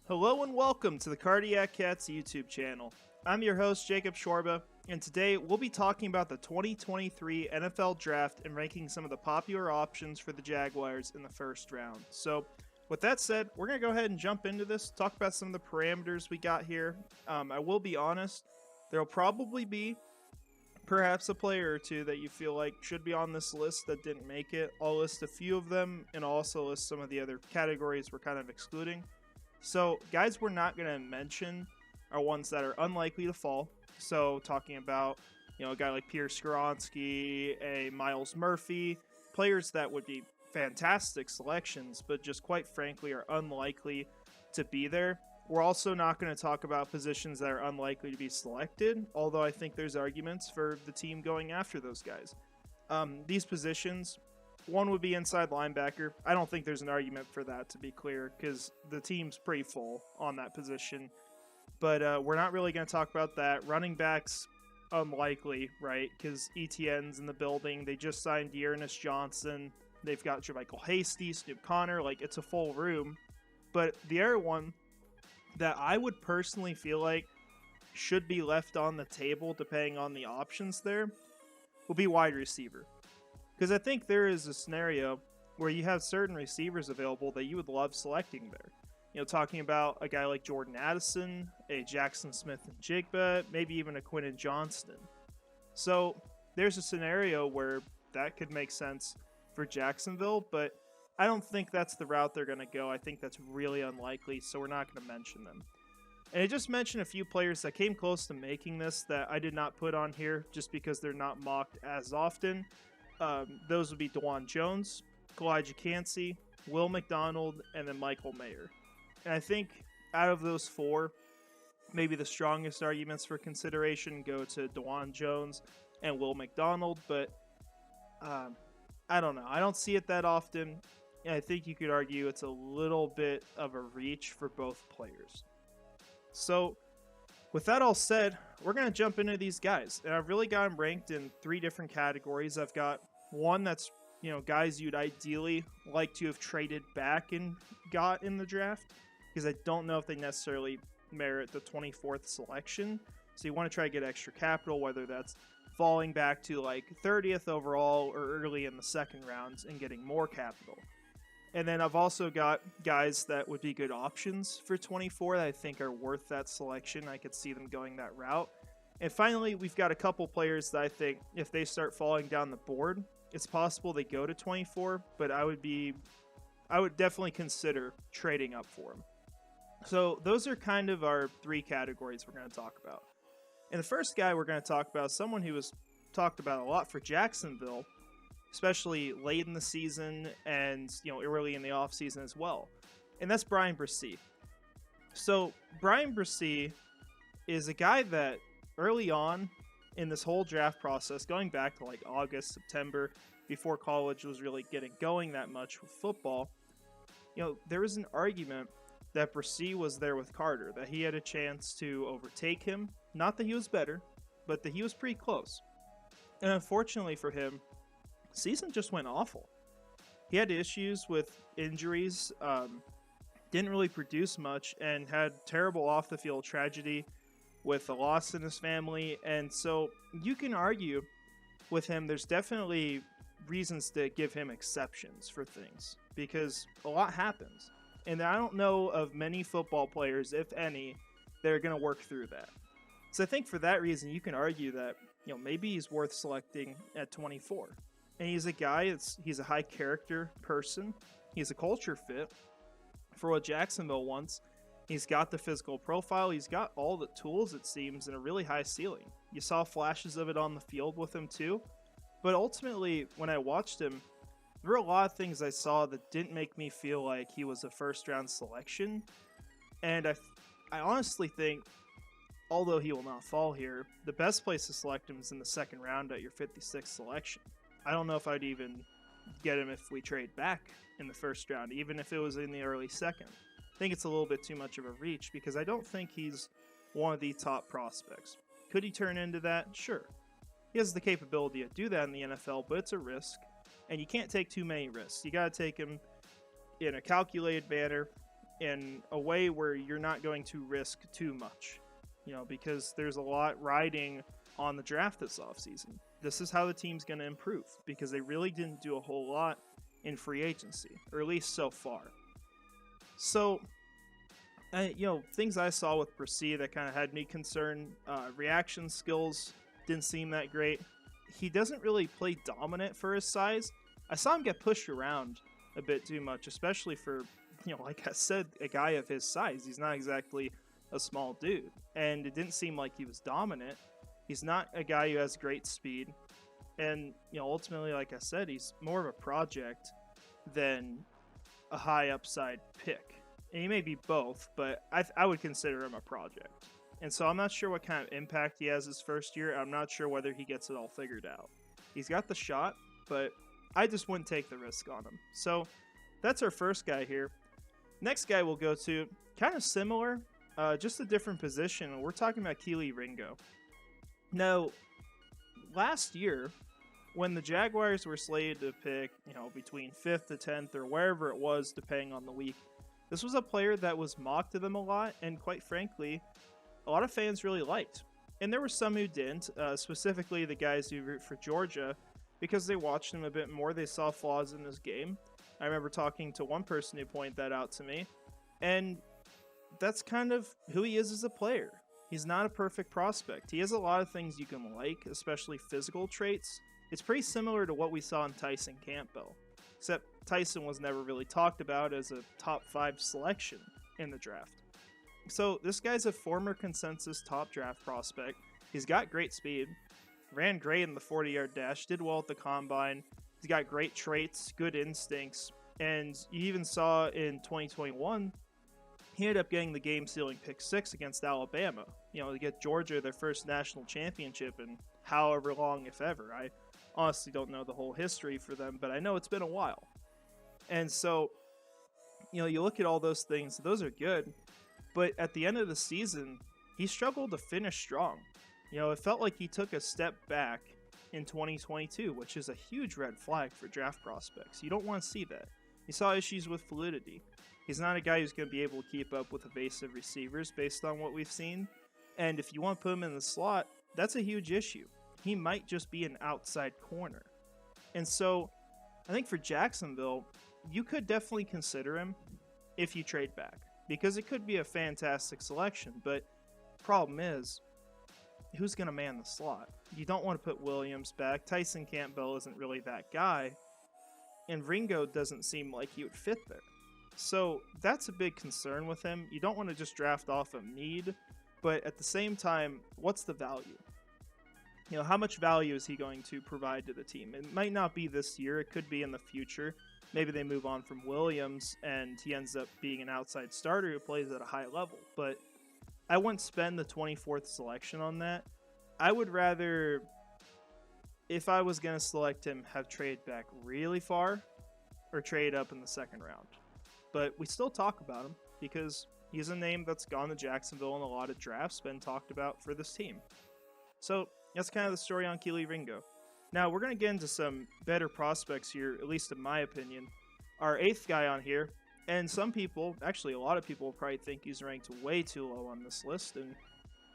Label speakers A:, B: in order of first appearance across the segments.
A: Hello and welcome to the Cardiac Cats YouTube channel. I'm your host, Jacob Shorba, and today we'll be talking about the 2023 NFL Draft and ranking some of the popular options for the Jaguars in the first round. So, with that said, we're going to go ahead and jump into this, talk about some of the parameters we got here. I will be honest, there will probably be perhaps a player or two that you feel like should be on this list that didn't make it. I'll list a few of them, and I'll also list some of the other categories we're kind of excluding. So, guys we're not going to mention are ones that are unlikely to fall. So, talking about, a guy like Pierce Skoronsky, a Miles Murphy, players that would be fantastic selections, but just quite frankly are unlikely to be there. We're also not going to talk about positions that are unlikely to be selected, although I think there's arguments for the team going after those guys. These positions, one would be inside linebacker. I don't think there's an argument for that, to be clear, because the team's pretty full on that position. But we're not really going to talk about that. Running backs, unlikely, right? Because ETN's in the building. They just signed Dearness Johnson. They've got JaMycal Hasty, Snoop Connor. It's a full room. But the other one that I would personally feel like should be left on the table, depending on the options there, will be wide receiver. Because I think there is a scenario where you have certain receivers available that you would love selecting there. Talking about a guy like Jordan Addison, a Jackson Smith-Njigba, maybe even a Quentin Johnston. So there's a scenario where that could make sense for Jacksonville, but I don't think that's the route they're going to go. I think that's really unlikely, so we're not going to mention them. And I just mentioned a few players that came close to making this that I did not put on here just because they're not mocked as often. Those would be Dwan Jones, Elijah Cansey, Will McDonald, and then Michael Mayer. And I think out of those four, maybe the strongest arguments for consideration go to Dwan Jones and Will McDonald, but I don't know. I don't see it that often. And I think you could argue it's a little bit of a reach for both players. So, with that all said, we're going to jump into these guys. And I've really got them ranked in three different categories. I've got one that's, guys you'd ideally like to have traded back and got in the draft, because I don't know if they necessarily merit the 24th selection. So you want to try to get extra capital, whether that's falling back to 30th overall or early in the second rounds and getting more capital. And then I've also got guys that would be good options for 24 that I think are worth that selection. I could see them going that route. And finally, we've got a couple players that I think if they start falling down the board, it's possible they go to 24, but I would definitely consider trading up for them. So those are kind of our three categories we're going to talk about. And the first guy we're going to talk about is someone who was talked about a lot for Jacksonville, especially late in the season and early in the offseason as well. And that's Bryan Bresee. So Bryan Bresee is a guy that early on in this whole draft process, going back to August, September, before college was really getting going that much with football, there was an argument that Bresee was there with Carter, that he had a chance to overtake him. Not that he was better, but that he was pretty close. And unfortunately for him, season just went awful. He had issues with injuries, didn't really produce much, and had terrible off-the-field tragedy with a loss in his family. And so you can argue with him, there's definitely reasons to give him exceptions for things, because a lot happens. And I don't know of many football players, if any, that are going to work through that. So I think for that reason, you can argue that, maybe he's worth selecting at 24. And he's a guy, he's a high character person. He's a culture fit for what Jacksonville wants. He's got the physical profile. He's got all the tools, it seems, and a really high ceiling. You saw flashes of it on the field with him too. But ultimately, when I watched him, there were a lot of things I saw that didn't make me feel like he was a first-round selection. And I honestly think, although he will not fall here, the best place to select him is in the second round at your 56th selection. I don't know if I'd even get him if we trade back in the first round, even if it was in the early second. I think it's a little bit too much of a reach because I don't think he's one of the top prospects. Could he turn into that? Sure. He has the capability to do that in the NFL, but it's a risk, and you can't take too many risks. You got to take him in a calculated manner in a way where you're not going to risk too much, because there's a lot riding on the draft this offseason. This is how the team's going to improve because they really didn't do a whole lot in free agency, or at least so far. So, things I saw with Bresee that kind of had me concerned. Reaction skills didn't seem that great. He doesn't really play dominant for his size. I saw him get pushed around a bit too much, especially for, like I said, a guy of his size. He's not exactly a small dude, and it didn't seem like he was dominant. He's not a guy who has great speed, and ultimately, like I said, he's more of a project than a high upside pick. And he may be both, but I would consider him a project. And so I'm not sure what kind of impact he has his first year. I'm not sure whether he gets it all figured out. He's got the shot, but I just wouldn't take the risk on him. So that's our first guy here. Next guy we'll go to, kind of similar, just a different position. We're talking about Kelee Ringo. Now, last year, when the Jaguars were slated to pick, between 5th to 10th or wherever it was, depending on the week, this was a player that was mocked to them a lot, and quite frankly, a lot of fans really liked. And there were some who didn't, specifically the guys who root for Georgia, because they watched him a bit more. They saw flaws in his game. I remember talking to one person who pointed that out to me, and that's kind of who he is as a player. He's not a perfect prospect. He has a lot of things you can like, especially physical traits. It's pretty similar to what we saw in Tyson Campbell, except Tyson was never really talked about as a top 5 selection in the draft. So this guy's a former consensus top draft prospect. He's got great speed, ran great in the 40-yard dash, did well at the combine. He's got great traits, good instincts, and you even saw in 2021, he ended up getting the game-sealing pick 6 against Alabama, to get Georgia their first national championship in however long, if ever. I honestly don't know the whole history for them, but I know it's been a while. And so, you look at all those things, those are good, but at the end of the season, he struggled to finish strong. It felt like he took a step back in 2022, which is a huge red flag for draft prospects. You don't want to see that. He saw issues with fluidity. He's not a guy who's going to be able to keep up with evasive receivers based on what we've seen. And if you want to put him in the slot, that's a huge issue. He might just be an outside corner. And so I think for Jacksonville, you could definitely consider him if you trade back, because it could be a fantastic selection. But problem is, who's going to man the slot? You don't want to put Williams back. Tyson Campbell isn't really that guy. And Ringo doesn't seem like he would fit there. So that's a big concern with him. You don't want to just draft off of need, but at the same time, what's the value? How much value is he going to provide to the team? It might not be this year. It could be in the future. Maybe they move on from Williams and he ends up being an outside starter who plays at a high level. But I wouldn't spend the 24th selection on that. I would rather, if I was going to select him, have trade back really far or trade up in the second round. But we still talk about him because he's a name that's gone to Jacksonville in a lot of drafts, been talked about for this team. So that's kind of the story on Kelee Ringo. Now we're going to get into some better prospects here, at least in my opinion. Our 8th guy on here, and some people, actually a lot of people, will probably think he's ranked way too low on this list, and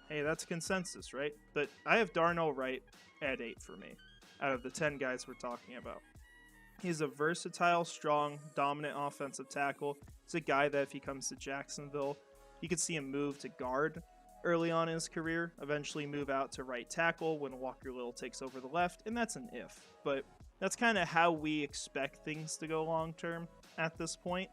A: hey, that's consensus, right? But I have Darnell Wright at 8 for me, out of the 10 guys we're talking about. He's a versatile, strong, dominant offensive tackle. He's a guy that if he comes to Jacksonville, you could see him move to guard early on in his career, eventually move out to right tackle when Walker Little takes over the left, and that's an if. But that's kind of how we expect things to go long term at this point.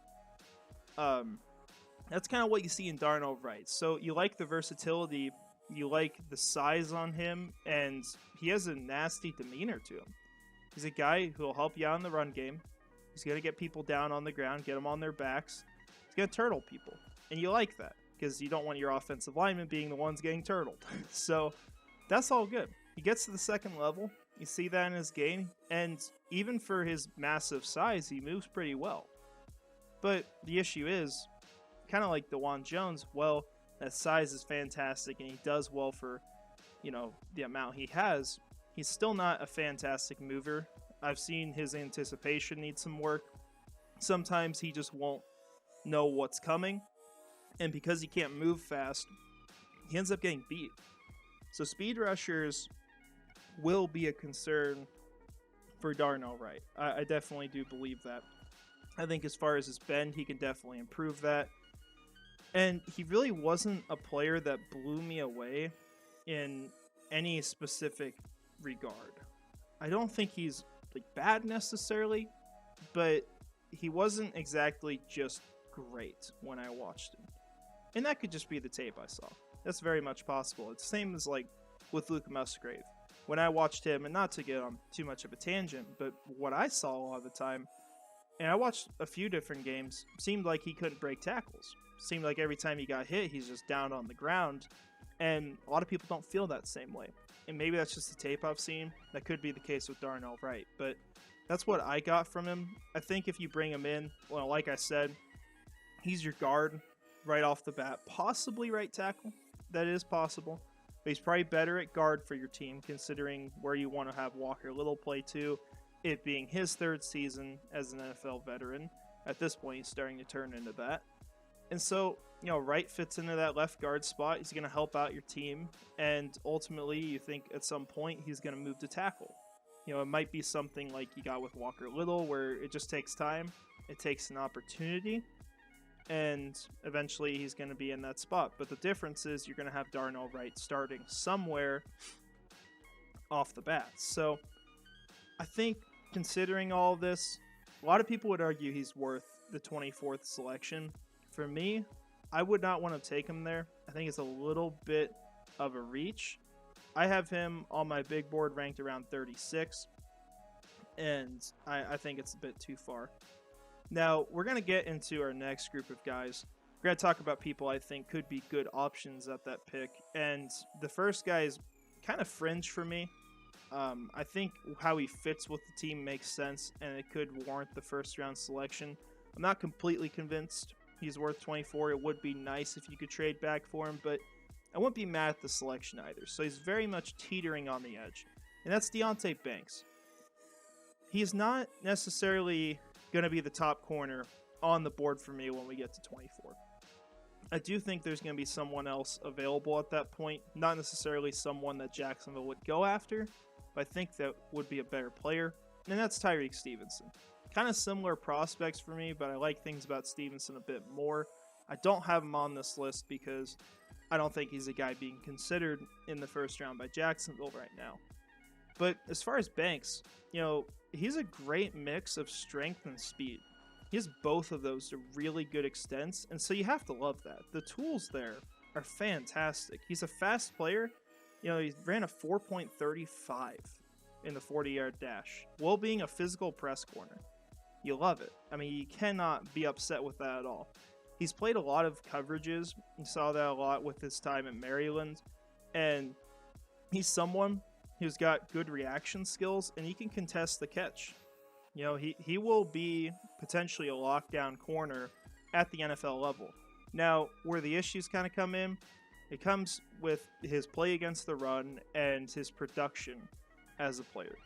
A: That's kind of what you see in Darnell Wright. So you like the versatility, you like the size on him, and he has a nasty demeanor to him. He's a guy who will help you out in the run game. He's going to get people down on the ground, get them on their backs. He's going to turtle people. And you like that because you don't want your offensive linemen being the ones getting turtled. So that's all good. He gets to the second level. You see that in his game. And even for his massive size, he moves pretty well. But the issue is, kind of like DeJuan Jones, well, that size is fantastic and he does well for, the amount he has. He's still not a fantastic mover. I've seen his anticipation need some work. Sometimes he just won't know what's coming. And because he can't move fast, he ends up getting beat. So speed rushers will be a concern for Darnell Wright. I definitely do believe that. I think as far as his bend, he can definitely improve that. And he really wasn't a player that blew me away in any specific regard. I don't think he's like bad necessarily, but he wasn't exactly just great when I watched him. And that could just be the tape I saw. That's very much possible. It's the same as like with Luke Musgrave. When I watched him, and not to get on too much of a tangent, but what I saw a lot of the time, and I watched a few different games, seemed like he couldn't break tackles. Seemed like every time he got hit, he's just down on the ground. And a lot of people don't feel that same way. And maybe that's just the tape I've seen. That could be the case with Darnell Wright. But that's what I got from him. I think if you bring him in, well, like I said, he's your guard right off the bat. Possibly right tackle. That is possible. But he's probably better at guard for your team, considering where you want to have Walker Little play to. It being his third season as an NFL veteran. At this point, he's starting to turn into that. And so, Wright fits into that left guard spot. He's going to help out your team. And ultimately, you think at some point he's going to move to tackle. It might be something like you got with Walker Little, where it just takes time. It takes an opportunity. And eventually he's going to be in that spot. But the difference is you're going to have Darnell Wright starting somewhere off the bat. So I think considering all of this, a lot of people would argue he's worth the 24th selection. For me, I would not want to take him there. I think it's a little bit of a reach. I have him on my big board ranked around 36, and I think it's a bit too far. Now, we're going to get into our next group of guys. We're going to talk about people I think could be good options at that pick, and the first guy is kind of fringe for me. I think how he fits with the team makes sense, and it could warrant the first-round selection. I'm not completely convinced he's worth 24. It would be nice if you could trade back for him, but I wouldn't be mad at the selection either. So he's very much teetering on the edge, and that's Deonte Banks. He's not necessarily going to be the top corner on the board for me when we get to 24. I do think there's going to be someone else available at that point, not necessarily someone that Jacksonville would go after, but I think that would be a better player, and that's Tyreek Stevenson. Kind of similar prospects for me, but I like things about Stevenson a bit more. I don't have him on this list because I don't think he's a guy being considered in the first round by Jacksonville right now. But as far as Banks, he's a great mix of strength and speed. He has both of those to really good extents, and so you have to love that. The tools there are fantastic. He's a fast player. He ran a 4.35 in the 40-yard dash while being a physical press corner. You love it. I mean, you cannot be upset with that at all. He's played a lot of coverages. You saw that a lot with his time at Maryland, and he's someone who's got good reaction skills, and he can contest the catch. He will be potentially a lockdown corner at the NFL level. Now, where the issues kind of come in, it comes with his play against the run and his production as a player.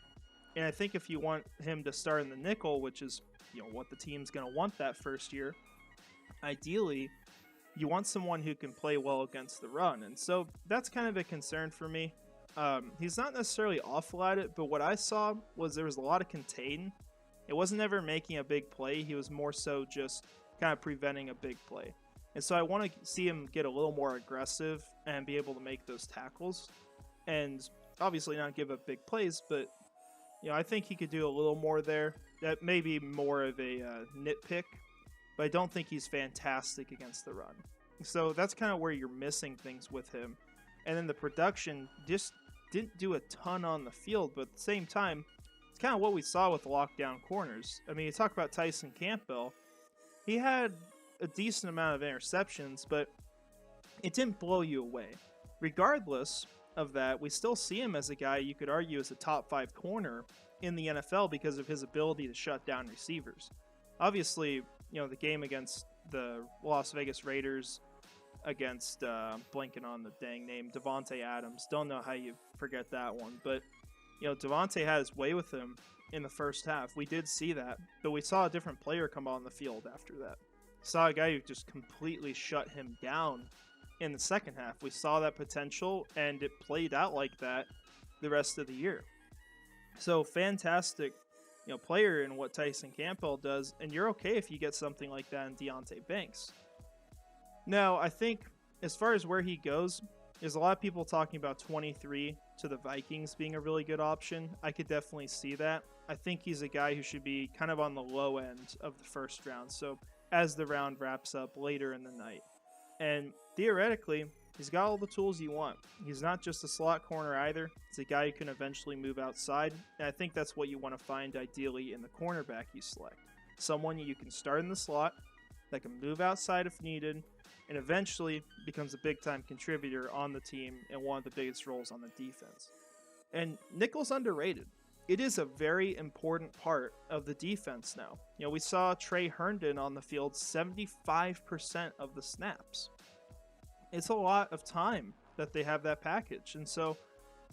A: And I think if you want him to start in the nickel, which is what the team's going to want that first year, ideally, you want someone who can play well against the run. And so that's kind of a concern for me. He's not necessarily awful at it, but what I saw was there was a lot of contain. It wasn't ever making a big play. He was more so just kind of preventing a big play. And so I want to see him get a little more aggressive and be able to make those tackles. And obviously not give up big plays, but I think he could do a little more there. That may be more of a nitpick, but I don't think he's fantastic against the run. So that's kind of where you're missing things with him. And then the production just didn't do a ton on the field, but at the same time, it's kind of what we saw with the lockdown corners. I mean, you talk about Tyson Campbell. He had a decent amount of interceptions, but it didn't blow you away. Regardless of that, we still see him as a guy you could argue is a top 5 corner in the NFL because of his ability to shut down receivers. Obviously, the game against the Las Vegas Raiders against, blanking on the dang name, Davante Adams. Don't know how you forget that one, but Davante had his way with him in the first half. We did see that, but we saw a different player come on the field after that. Saw a guy who just completely shut him down in the second half. We saw that potential, and it played out like that the rest of the year. So fantastic, player in what Tyson Campbell does, and you're okay if you get something like that in Deonte Banks. Now, I think as far as where he goes, there's a lot of people talking about 23 to the Vikings being a really good option. I could definitely see that. I think he's a guy who should be kind of on the low end of the first round. So as the round wraps up later in the night. And theoretically, he's got all the tools you want. He's not just a slot corner either. He's a guy who can eventually move outside. And I think that's what you want to find ideally in the cornerback you select. Someone you can start in the slot that can move outside if needed, and eventually becomes a big-time contributor on the team and one of the biggest roles on the defense. And nickel's underrated. It is a very important part of the defense now. We saw Trey Herndon on the field 75% of the snaps. It's a lot of time that they have that package. And so,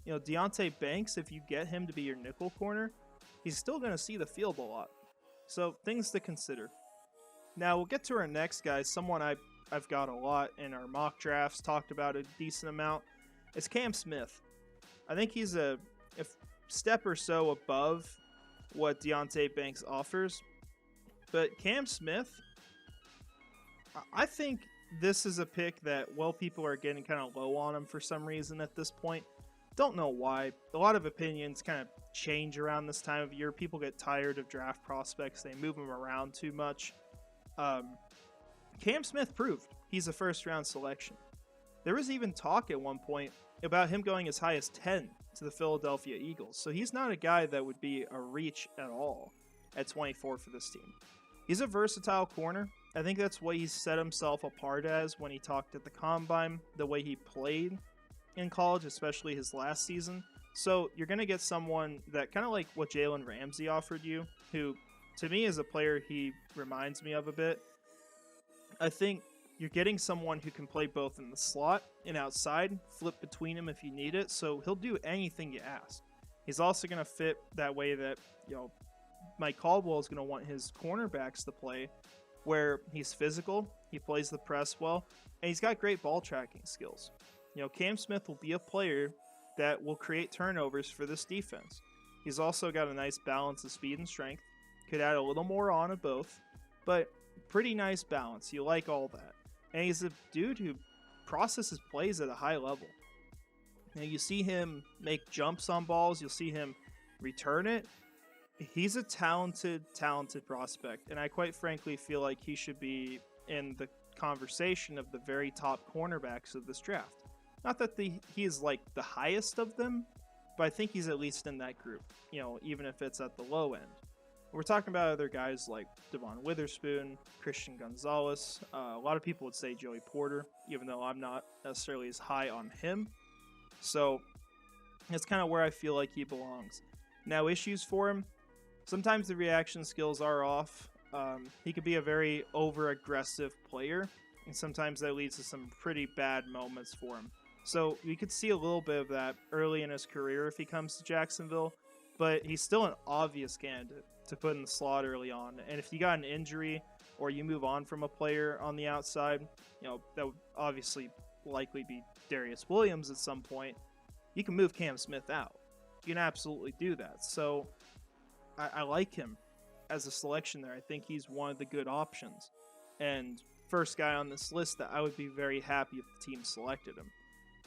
A: Deonte Banks, if you get him to be your nickel corner, he's still going to see the field a lot. So things to consider. Now we'll get to our next guy, someone I've got a lot in our mock drafts, talked about a decent amount. It's Cam Smith. I think he's a step or so above what Deonte Banks offers. But Cam Smith, I think this is a pick that, people are getting kind of low on him for some reason at this point. Don't know why. A lot of opinions kind of change around this time of year. People get tired of draft prospects. They move them around too much. Cam Smith proved he's a first-round selection. There was even talk at one point about him going as high as 10 to the Philadelphia Eagles. So he's not a guy that would be a reach at all at 24 for this team. He's a versatile corner. I think that's what he set himself apart as when he talked at the Combine, the way he played in college, especially his last season. So you're going to get someone that kind of like what Jalen Ramsey offered you, who to me is a player he reminds me of a bit. I think you're getting someone who can play both in the slot and outside, flip between them if you need it, so he'll do anything you ask. He's also going to fit that way that, Mike Caldwell is going to want his cornerbacks to play, where he's physical, he plays the press well, and he's got great ball tracking skills. Cam Smith will be a player that will create turnovers for this defense. He's also got a nice balance of speed and strength, could add a little more on of both, but pretty nice balance. You like all that. And he's a dude who processes plays at a high level. You see him make jumps on balls. You'll see him return it. He's a talented prospect. And I quite frankly feel like he should be in the conversation of the very top cornerbacks of this draft. Not that he is like the highest of them, but I think he's at least in that group, even if it's at the low end. We're talking about other guys like Devon Witherspoon, Christian Gonzalez. A lot of people would say Joey Porter, even though I'm not necessarily as high on him. So that's kind of where I feel like he belongs. Now, issues for him. Sometimes the reaction skills are off. He could be a very over-aggressive player, and sometimes that leads to some pretty bad moments for him. So we could see a little bit of that early in his career if he comes to Jacksonville, but he's still an obvious candidate to put in the slot early on. And if you got an injury or you move on from a player on the outside, that would obviously likely be Darius Williams at some point, you can move Cam Smith out. You can absolutely do that. So I like him as a selection there. I think he's one of the good options. And first guy on this list that I would be very happy if the team selected him.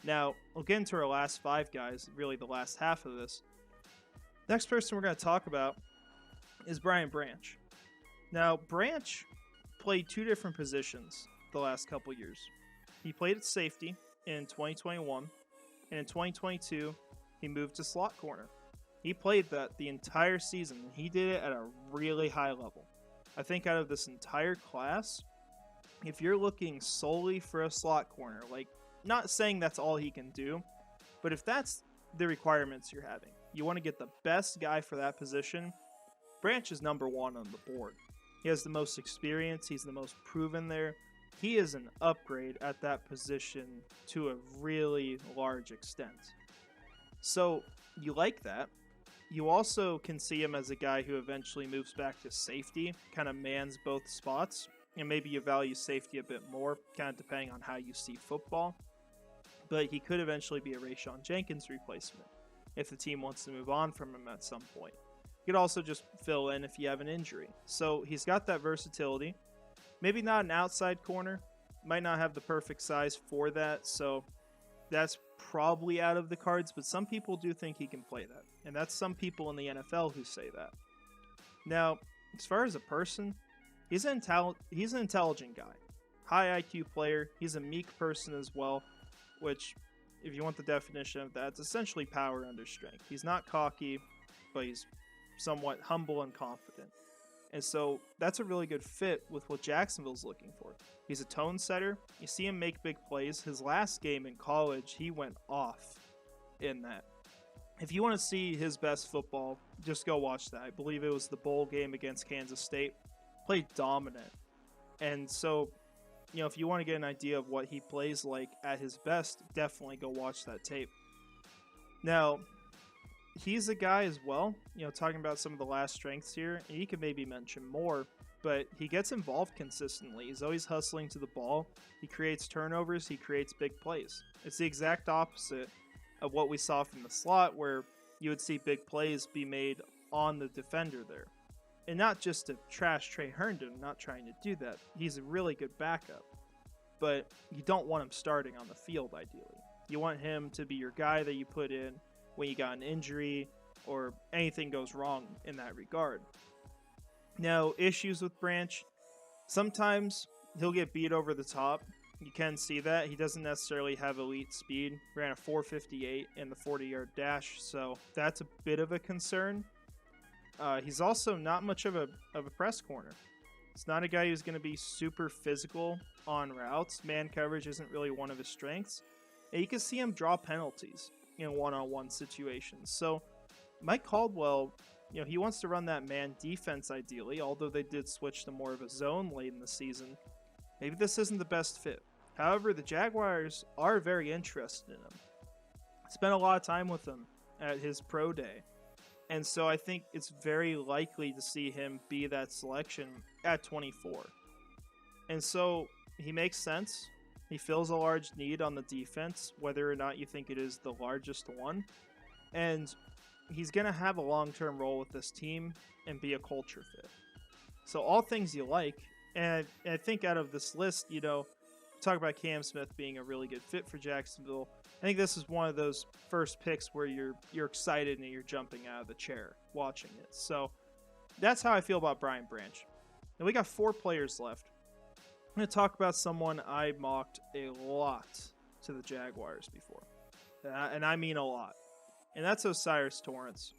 A: Now, we'll get into our last five guys, really the last half of this. Next person we're going to talk about is Brian Branch. Now, Branch played two different positions the last couple years. He played at safety in 2021, and in 2022, he moved to slot corner. He played that the entire season, and he did it at a really high level. I think out of this entire class, if you're looking solely for a slot corner, like, not saying that's all he can do, but if that's the requirements you're having, you want to get the best guy for that position, Branch is number one on the board. He has the most experience. He's the most proven there. He is an upgrade at that position to a really large extent. So you like that. You also can see him as a guy who eventually moves back to safety, kind of mans both spots. and maybe you value safety a bit more, kind of depending on how you see football. But he could eventually be a Rayshon Jenkins replacement if the team wants to move on from him at some point. You could also just fill in if you have an injury. So he's got that versatility. Maybe not an outside corner. Might not have the perfect size for that. So that's probably out of the cards. But some people do think he can play that. And that's some people in the NFL who say that. Now, as far as a person, he's an intelligent guy. High IQ player. He's a meek person as well. Which, if you want the definition of that, it's essentially power under strength. He's not cocky, but he's somewhat humble and confident. And so that's a really good fit with what Jacksonville's looking for. He's a tone setter. You see him make big plays. His last game in college, he went off in that. If you want to see his best football, just go watch that. I believe it was the bowl game against Kansas State. Played dominant. And so, if you want to get an idea of what he plays like at his best, definitely go watch that tape. Now, he's a guy as well, talking about some of the last strengths here, and he could maybe mention more, but he gets involved consistently. He's always hustling to the ball. He creates turnovers. He creates big plays. It's the exact opposite of what we saw from the slot, where you would see big plays be made on the defender there. And not just to trash Trey Herndon, I'm not trying to do that. He's a really good backup. But you don't want him starting on the field, ideally. You want him to be your guy that you put in when you got an injury or anything goes wrong in that regard. Now, issues with Branch. Sometimes he'll get beat over the top. You can see that. He doesn't necessarily have elite speed. Ran a 4.58 in the 40-yard dash, so that's a bit of a concern. He's also not much of a press corner. It's not a guy who's going to be super physical on routes. Man coverage isn't really one of his strengths. And you can see him draw penalties in one-on-one situations. So Mike Caldwell, he wants to run that man defense ideally, although they did switch to more of a zone late in the season. Maybe this isn't the best fit. However, the Jaguars are very interested in him. Spent a lot of time with him at his pro day. And so I think it's very likely to see him be that selection at 24. And so he makes sense. He fills a large need on the defense, whether or not you think it is the largest one. And he's going to have a long-term role with this team and be a culture fit. So all things you like. And I think out of this list, talk about Cam Smith being a really good fit for Jacksonville. I think this is one of those first picks where you're excited and you're jumping out of the chair watching it. So that's how I feel about Brian Branch. And we got 4 players left. I'm going to talk about someone I mocked a lot to the Jaguars before. And I mean a lot. And that's O'Cyrus Torrence.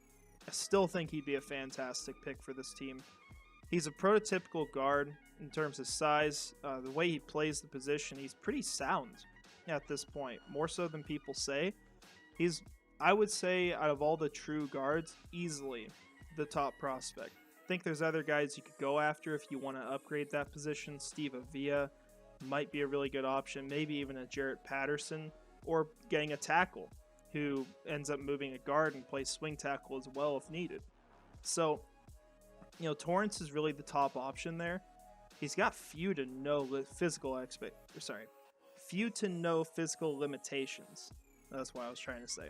A: I still think he'd be a fantastic pick for this team. He's a prototypical guard in terms of size. The way he plays the position, he's pretty sound at this point, more so than people say. He's, I would say, out of all the true guards, easily the top prospect. I think there's other guys you could go after if you want to upgrade that position. Steve Avila might be a really good option, maybe even a Jarrett Patterson, or getting a tackle who ends up moving a guard and plays swing tackle as well if needed. So, Torrence is really the top option there. He's got few to no physical limitations. That's what I was trying to say.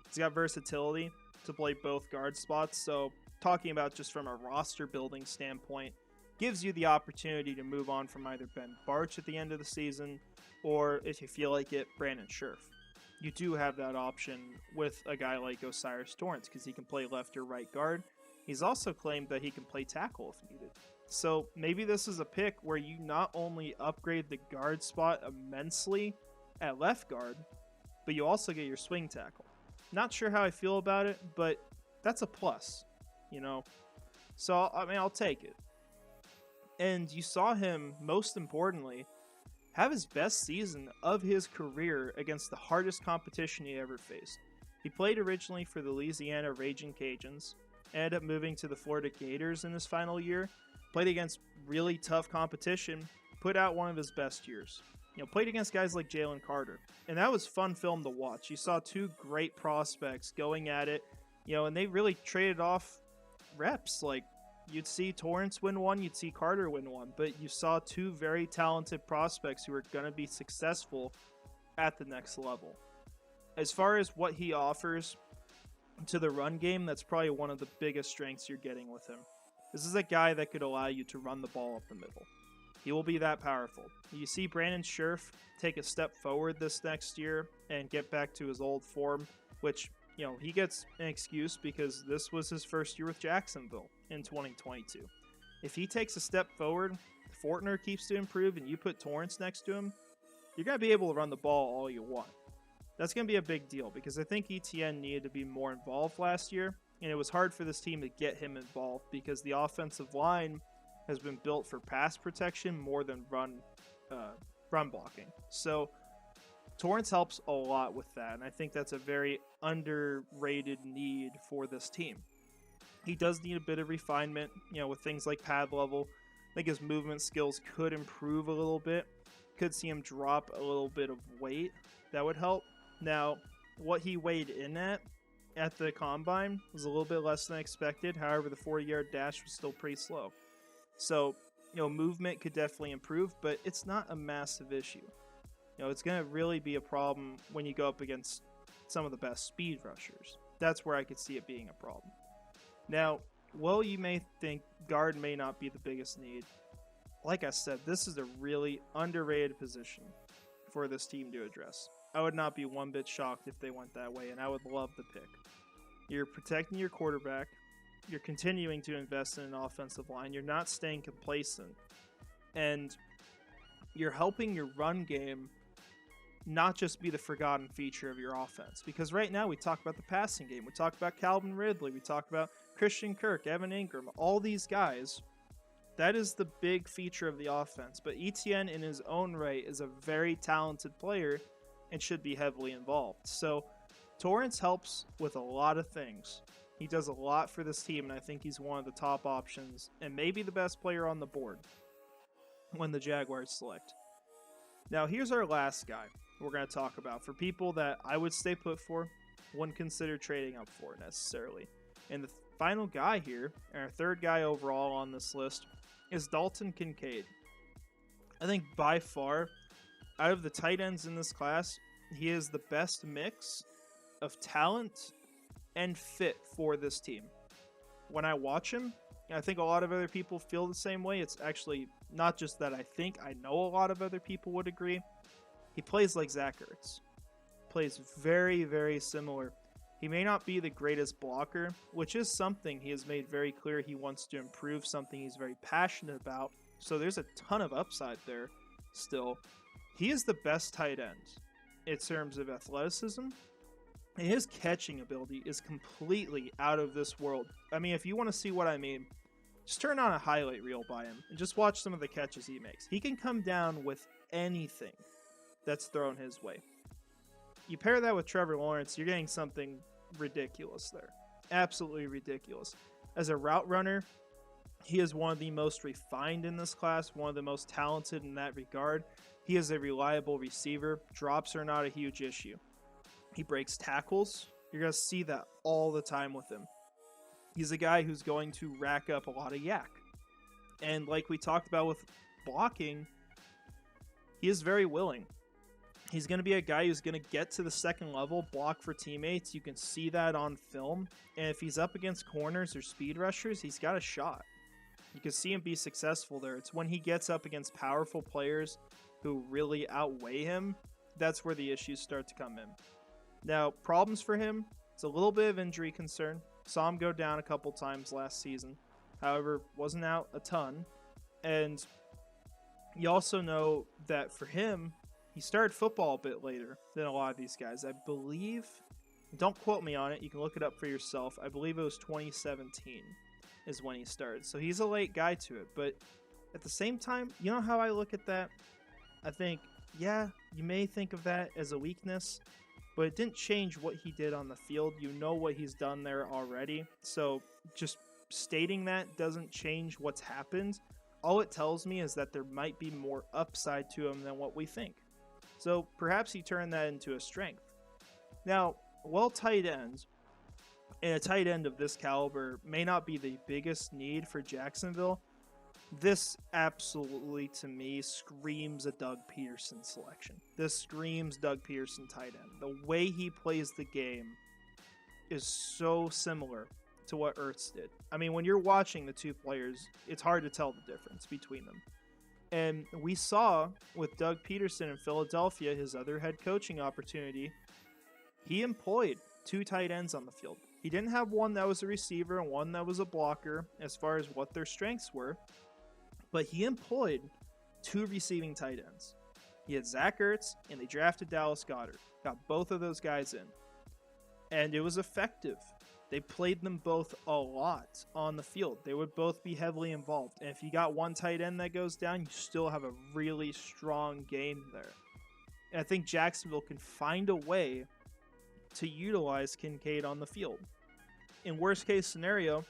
A: He's got versatility to play both guard spots. So talking about just from a roster building standpoint, gives you the opportunity to move on from either Ben Barch at the end of the season, or if you feel like it, Brandon Scherf. You do have that option with a guy like O'Cyrus Torrence because he can play left or right guard. He's also claimed that he can play tackle if needed. So maybe this is a pick where you not only upgrade the guard spot immensely at left guard, but you also get your swing tackle. Not sure how I feel about it, but that's a plus, So, I'll take it. And you saw him, most importantly, have his best season of his career against the hardest competition he ever faced. He played originally for the Louisiana Raging Cajuns, ended up moving to the Florida Gators in his final year, played against really tough competition, put out one of his best years. Played against guys like Jalen Carter. And that was fun film to watch. You saw 2 great prospects going at it, and they really traded off reps. Like, You'd see Torrence win one, you'd see Carter win one, but you saw two very talented prospects who are going to be successful at the next level. As far as what he offers to the run game, that's probably one of the biggest strengths you're getting with him. This is a guy that could allow you to run the ball up the middle. He will be that powerful. You see Brandon Scherf take a step forward this next year and get back to his old form, which, he gets an excuse because this was his first year with Jacksonville in 2022. If he takes a step forward, Fortner keeps to improve, and you put Torrence next to him, you're going to be able to run the ball all you want. That's going to be a big deal because I think ETN needed to be more involved last year, and it was hard for this team to get him involved because the offensive line has been built for pass protection more than run blocking. So Torrence helps a lot with that, and I think that's a very underrated need for this team. He does need a bit of refinement, with things like pad level. I think his movement skills could improve a little bit. Could see him drop a little bit of weight. That would help. Now, what he weighed in at the combine was a little bit less than expected. However, the 40-yard dash was still pretty slow. So, movement could definitely improve, but it's not a massive issue. It's going to really be a problem when you go up against some of the best speed rushers. That's where I could see it being a problem. Now, while you may think guard may not be the biggest need, like I said, this is a really underrated position for this team to address. I would not be one bit shocked if they went that way, and I would love the pick. You're protecting your quarterback. You're continuing to invest in an offensive line. You're not staying complacent. And you're helping your run game not just be the forgotten feature of your offense. Because right now we talk about the passing game. We talk about Calvin Ridley. We talk about Christian Kirk, Evan Ingram, all these guys. That is the big feature of the offense. But ETN in his own right is a very talented player and should be heavily involved. So Torrence helps with a lot of things. He does a lot for this team, and I think he's one of the top options and maybe the best player on the board when the Jaguars select. Now, here's our last guy we're going to talk about. For people that I would stay put for, wouldn't consider trading up for necessarily. And the final guy here, and our third guy overall on this list, is Dalton Kincaid. I think by far, out of the tight ends in this class, he is the best mix of talent and fit for this team. When I watch him, I think a lot of other people feel the same way. It's actually not just that I know a lot of other people would agree. He plays like Zach Ertz. Plays very, very similar. He may not be the greatest blocker, which is something he has made very clear he wants to improve, something he's very passionate about. So there's a ton of upside there still. He is the best tight end in terms of athleticism. And his catching ability is completely out of this world. I mean, if you want to see what I mean, just turn on a highlight reel by him and just watch some of the catches he makes. He can come down with anything that's thrown his way. You pair that with Trevor Lawrence, you're getting something ridiculous there. Absolutely ridiculous. As a route runner, he is one of the most refined in this class, one of the most talented in that regard. He is a reliable receiver. Drops are not a huge issue. He breaks tackles. You're going to see that all the time with him. He's a guy who's going to rack up a lot of yak. And like we talked about with blocking, he is very willing. He's going to be a guy who's going to get to the second level, block for teammates. You can see that on film. And if he's up against corners or speed rushers, he's got a shot. You can see him be successful there. It's when he gets up against powerful players who really outweigh him, that's where the issues start to come in. Now, problems for him, it's a little bit of injury concern. Saw him go down a couple times last season. However, wasn't out a ton. And you also know that for him, he started football a bit later than a lot of these guys. I believe, don't quote me on it, you can look it up for yourself. I believe it was 2017 is when he started. So he's a late guy to it. But at the same time, you know how I look at that? I think, yeah, you may think of that as a weakness, but it didn't change what he did on the field. You know what he's done there already. So just stating that doesn't change what's happened. All it tells me is that there might be more upside to him than what we think. So perhaps he turned that into a strength. Now, tight ends, And a tight end of this caliber may not be the biggest need for Jacksonville. This absolutely, to me, screams a Doug Peterson selection. This screams Doug Peterson tight end. The way he plays the game is so similar to what Ertz did. I mean, when you're watching the two players, it's hard to tell the difference between them. And we saw with Doug Peterson in Philadelphia, his other head coaching opportunity, he employed two tight ends on the field. He didn't have one that was a receiver and one that was a blocker as far as what their strengths were, but he employed two receiving tight ends. He had Zach Ertz, and they drafted Dallas Goedert. Got both of those guys in. And it was effective. They played them both a lot on the field. They would both be heavily involved. And if you got one tight end that goes down, you still have a really strong game there. And I think Jacksonville can find a way to utilize Kincaid on the field. In worst case scenario,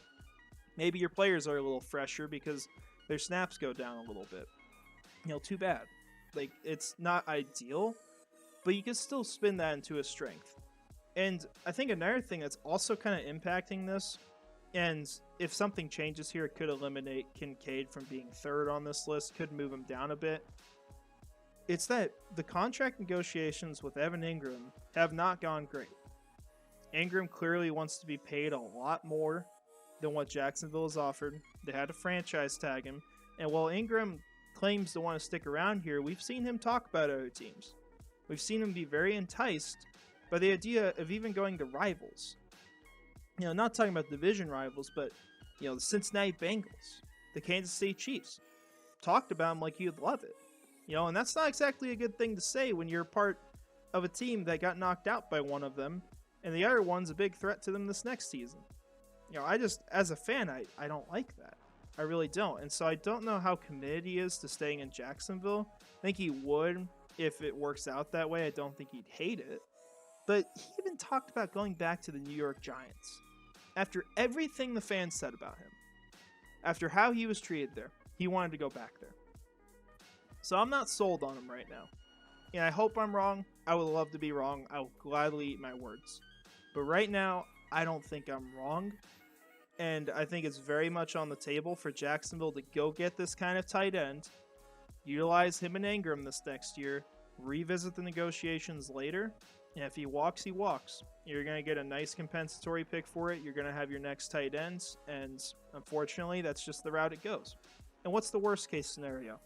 A: maybe your players are a little fresher because their snaps go down a little bit. Too bad. Like, it's not ideal, but you can still spin that into a strength. And I think another thing that's also kind of impacting this, and if something changes here, it could eliminate Kincaid from being third on this list, could move him down a bit. It's that the contract negotiations with Evan Ingram have not gone great. Ingram clearly wants to be paid a lot more than what Jacksonville has offered. They had to franchise tag him. And while Ingram claims to want to stick around here, we've seen him talk about other teams. We've seen him be very enticed by the idea of even going to rivals. Not talking about division rivals, but, the Cincinnati Bengals, the Kansas City Chiefs. Talked about him like you'd love it. And that's not exactly a good thing to say when you're part of a team that got knocked out by one of them, and the other one's a big threat to them this next season. I just, as a fan, I don't like that. I really don't. And so I don't know how committed he is to staying in Jacksonville. I think he would if it works out that way. I don't think he'd hate it. But he even talked about going back to the New York Giants. After everything the fans said about him, after how he was treated there, he wanted to go back there. So I'm not sold on him right now. And I hope I'm wrong. I would love to be wrong. I will gladly eat my words. But right now, I don't think I'm wrong. And I think it's very much on the table for Jacksonville to go get this kind of tight end, utilize him and Ingram this next year, revisit the negotiations later, and if he walks, he walks. You're going to get a nice compensatory pick for it. You're going to have your next tight ends, and unfortunately, that's just the route it goes. And what's the worst case scenario?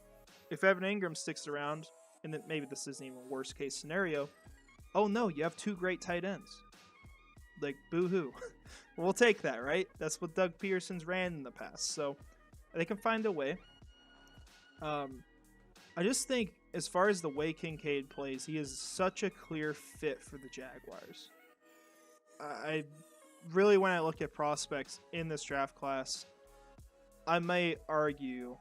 A: If Evan Ingram sticks around, and then maybe this isn't even a worst case scenario, oh no, you have two great tight ends. Like, boo-hoo. We'll take that, right? That's what Doug Peterson's ran in the past. So they can find a way. I just think, as far as the way Kincaid plays, he is such a clear fit for the Jaguars. I really, when I look at prospects in this draft class, I may argue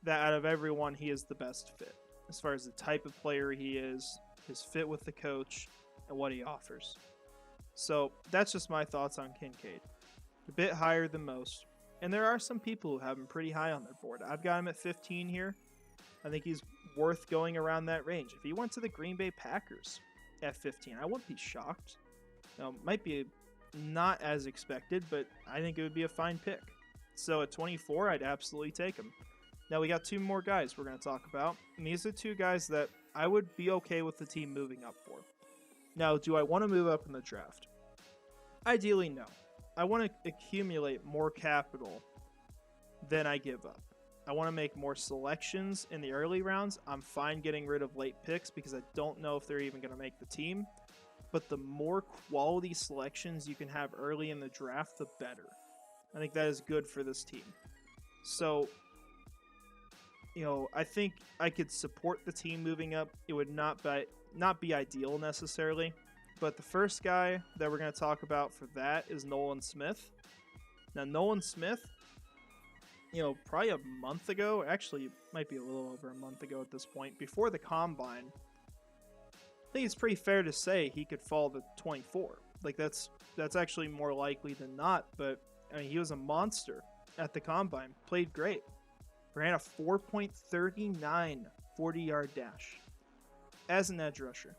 A: that out of everyone, he is the best fit. As far as the type of player he is, his fit with the coach, and what he offers. So that's just my thoughts on Kincaid. A bit higher than most. And there are some people who have him pretty high on their board. I've got him at 15 here. I think he's worth going around that range. If he went to the Green Bay Packers at 15, I wouldn't be shocked. Might be not as expected, but I think it would be a fine pick. So at 24, I'd absolutely take him. Now we got two more guys we're going to talk about. And these are two guys that I would be okay with the team moving up for. Now, do I want to move up in the draft? Ideally, no. I want to accumulate more capital than I give up. I want to make more selections in the early rounds. I'm fine getting rid of late picks because I don't know if they're even going to make the team. But the more quality selections you can have early in the draft, the better. I think that is good for this team. So, I think I could support the team moving up. It would not be ideal necessarily. But the first guy that we're going to talk about for that is Nolan Smith. Now, Nolan Smith, probably a month ago, actually it might be a little over a month ago at this point, before the Combine, I think it's pretty fair to say he could fall to 24. Like, that's actually more likely than not, but he was a monster at the Combine. Played great. Ran a 4.39 40-yard dash as an edge rusher.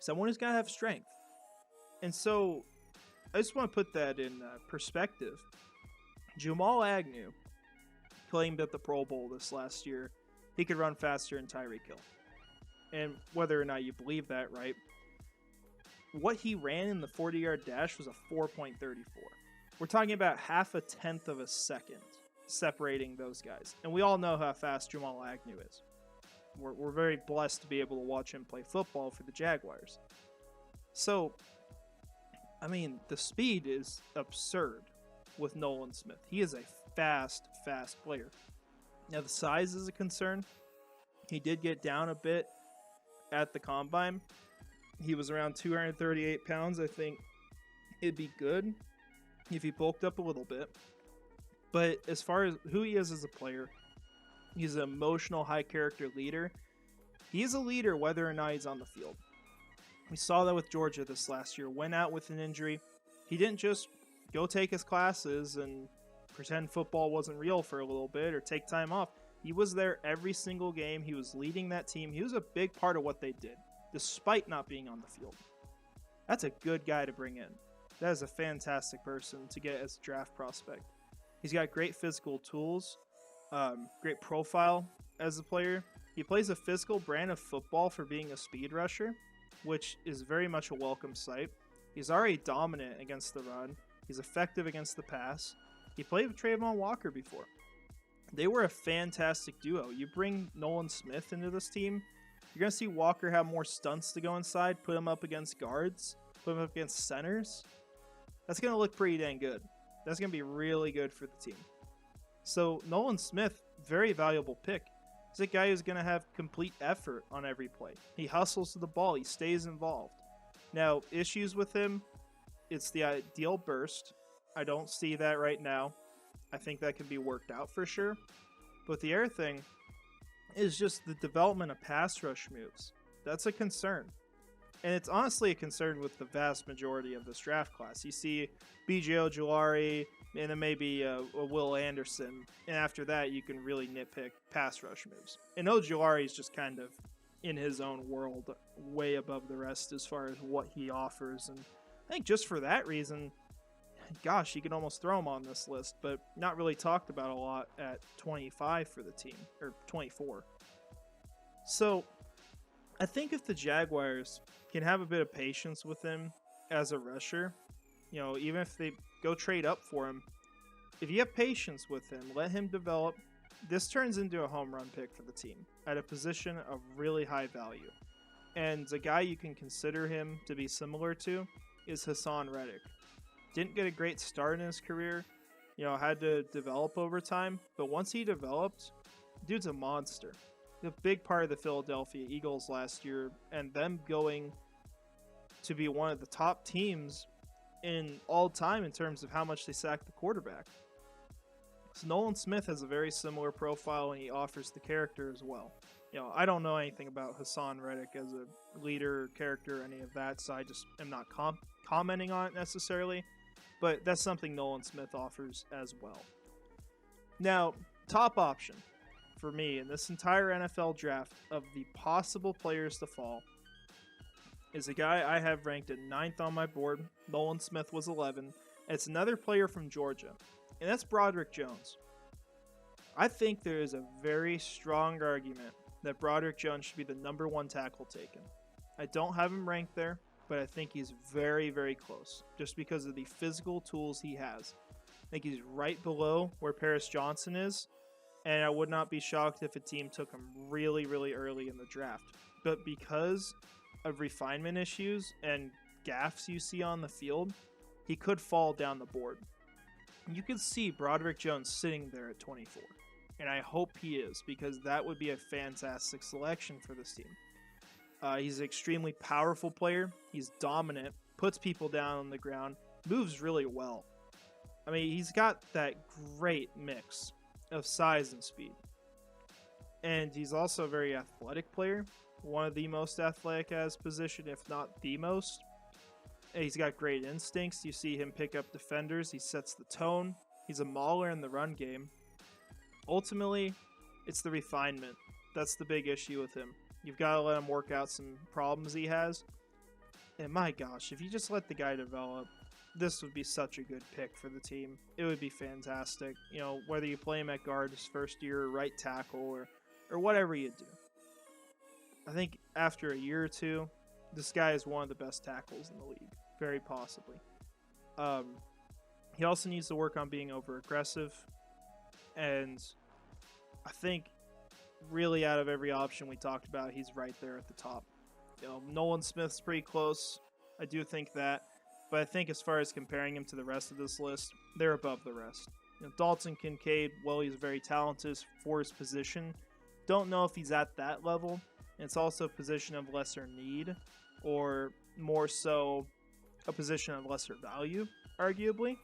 A: Someone who's got to have strength. And so I just want to put that in perspective. Jamal Agnew claimed at the Pro Bowl this last year he could run faster than Tyreek Hill. And whether or not you believe that, right? What he ran in the 40-yard dash was a 4.34. We're talking about half a tenth of a second separating those guys. And we all know how fast Jamal Agnew is. We're very blessed to be able to watch him play football for the Jaguars. So, I mean, the speed is absurd with Nolan Smith. He is a fast player. Now, the size is a concern. He did get down a bit at the combine. He was around 238 pounds. I think it'd be good if he bulked up a little bit. But as far as who he is as a player, he's an emotional, high-character leader. He's a leader whether or not he's on the field. We saw that with Georgia this last year. Went out with an injury. He didn't just go take his classes and pretend football wasn't real for a little bit or take time off. He was there every single game. He was leading that team. He was a big part of what they did, despite not being on the field. That's a good guy to bring in. That is a fantastic person to get as a draft prospect. He's got great physical tools, great profile as a player. He plays a physical brand of football for being a speed rusher, which is very much a welcome sight. He's already dominant against the run. He's effective against the pass. He played with Trayvon Walker before. They were a fantastic duo. You bring Nolan Smith into this team, you're going to see Walker have more stunts to go inside, put him up against guards, put him up against centers. That's going to look pretty dang good. That's going to be really good for the team. So Nolan Smith, very valuable pick. He's a guy who's going to have complete effort on every play. He hustles to the ball. He stays involved. Now, issues with him, it's the ideal burst. I don't see that right now. I think that can be worked out for sure. But the other thing is just the development of pass rush moves. That's a concern. And it's honestly a concern with the vast majority of this draft class. You see B.J. Ojulari and then maybe a Will Anderson. And after that, you can really nitpick pass rush moves. And Ojulari is just kind of in his own world, way above the rest as far as what he offers. And I think just for that reason, gosh, you can almost throw him on this list, but not really talked about a lot at 25 for the team, or 24. So I think if the Jaguars can have a bit of patience with him as a rusher, you know, even if they go trade up for him, if you have patience with him, let him develop, this turns into a home run pick for the team at a position of really high value. And the guy you can consider him to be similar to is Haason Reddick. Didn't get a great start in his career, you know, had to develop over time, but once he developed, dude's a monster. A big part of the Philadelphia Eagles last year, and them going to be one of the top teams in all time in terms of how much they sack the quarterback. So Nolan Smith has a very similar profile, and he offers the character as well. You know, I don't know anything about Haason Reddick as a leader, character, any of that, so I just am not commenting on it necessarily. But that's something Nolan Smith offers as well. Now, top option for me in this entire NFL draft of the possible players to fall is a guy I have ranked at 9th on my board. Nolan Smith was 11. It's another player from Georgia, and that's Broderick Jones. I think there is a very strong argument that Broderick Jones should be the number 1 tackle taken. I don't have him ranked there, but I think he's very, very close just because of the physical tools he has. I think he's right below where Paris Johnson is, and I would not be shocked if a team took him really, really early in the draft. But because of refinement issues and gaffes you see on the field, he could fall down the board. You could see Broderick Jones sitting there at 24, and I hope he is, because that would be a fantastic selection for this team. He's an extremely powerful player. He's dominant, puts people down on the ground, moves really well. I mean, he's got that great mix of size and speed. And he's also a very athletic player, one of the most athletic at his position, if not the most. And he's got great instincts. You see him pick up defenders. He sets the tone. He's a mauler in the run game. Ultimately, it's the refinement. That's the big issue with him. You've got to let him work out some problems he has. And my gosh, if you just let the guy develop, this would be such a good pick for the team. It would be fantastic. You know, whether you play him at guard his first year, or right tackle, or whatever you do. I think after a year or two, this guy is one of the best tackles in the league, very possibly. He also needs to work on being over aggressive, and I think really out of every option we talked about, he's right there at the top. You know, Nolan Smith's pretty close. I do think that. But I think as far as comparing him to the rest of this list, they're above the rest. You know, Dalton, Kincaid, well, he's very talented for his position. Don't know if he's at that level. It's also a position of lesser need, or more so a position of lesser value, arguably.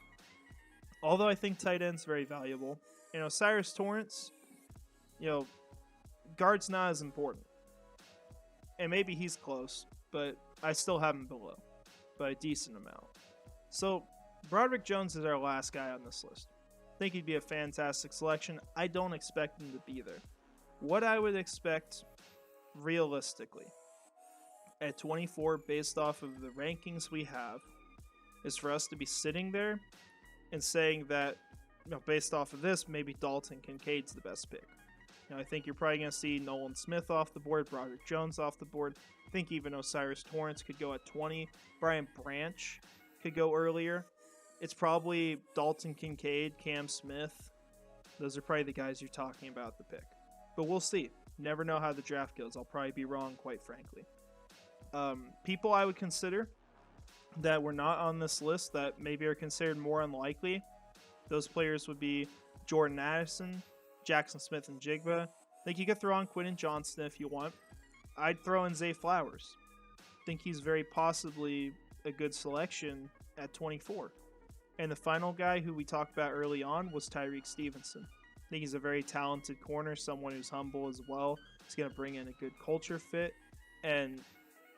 A: Although I think tight end's very valuable. You know, Cyrus Torrence, you know, guard's not as important. And maybe he's close, but I still have him below by a decent amount. So, Broderick Jones is our last guy on this list. I think he'd be a fantastic selection. I don't expect him to be there. What I would expect, realistically, at 24, based off of the rankings we have, is for us to be sitting there and saying that, you know, based off of this, maybe Dalton Kincaid's the best pick. You know, I think you're probably going to see Nolan Smith off the board, Broderick Jones off the board. I think even Osiris Torrence could go at 20. Brian Branch could go earlier. It's probably Dalton Kincaid, Cam Smith. Those are probably the guys you're talking about at the pick. But we'll see. Never know how the draft goes. I'll probably be wrong, quite frankly. People I would consider that were not on this list that maybe are considered more unlikely, those players would be Jordan Addison, Jackson Smith-Njigba. I think you could throw on Quentin Johnston if you want. I'd throw in Zay Flowers. I think he's very possibly a good selection at 24. And the final guy who we talked about early on was Tyreek Stevenson. I think he's a very talented corner, someone who's humble as well. He's going to bring in a good culture fit and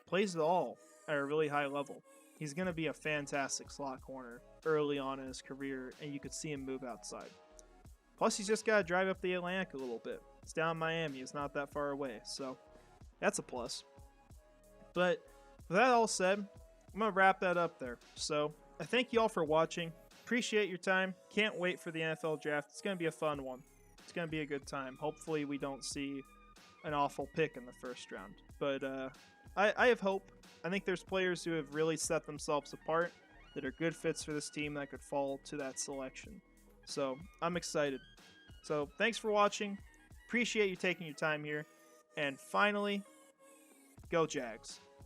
A: plays it all at a really high level. He's going to be a fantastic slot corner early on in his career, and you could see him move outside. Plus, he's just got to drive up the Atlantic a little bit. It's down in Miami. It's not that far away, so that's a plus. But with that all said, I'm going to wrap that up there. So I thank you all for watching. Appreciate your time. Can't wait for the NFL draft. It's going to be a fun one. It's going to be a good time. Hopefully we don't see an awful pick in the first round. But I have hope. I think there's players who have really set themselves apart that are good fits for this team that could fall to that selection. So I'm excited. So thanks for watching. Appreciate you taking your time here. And finally, go Jags.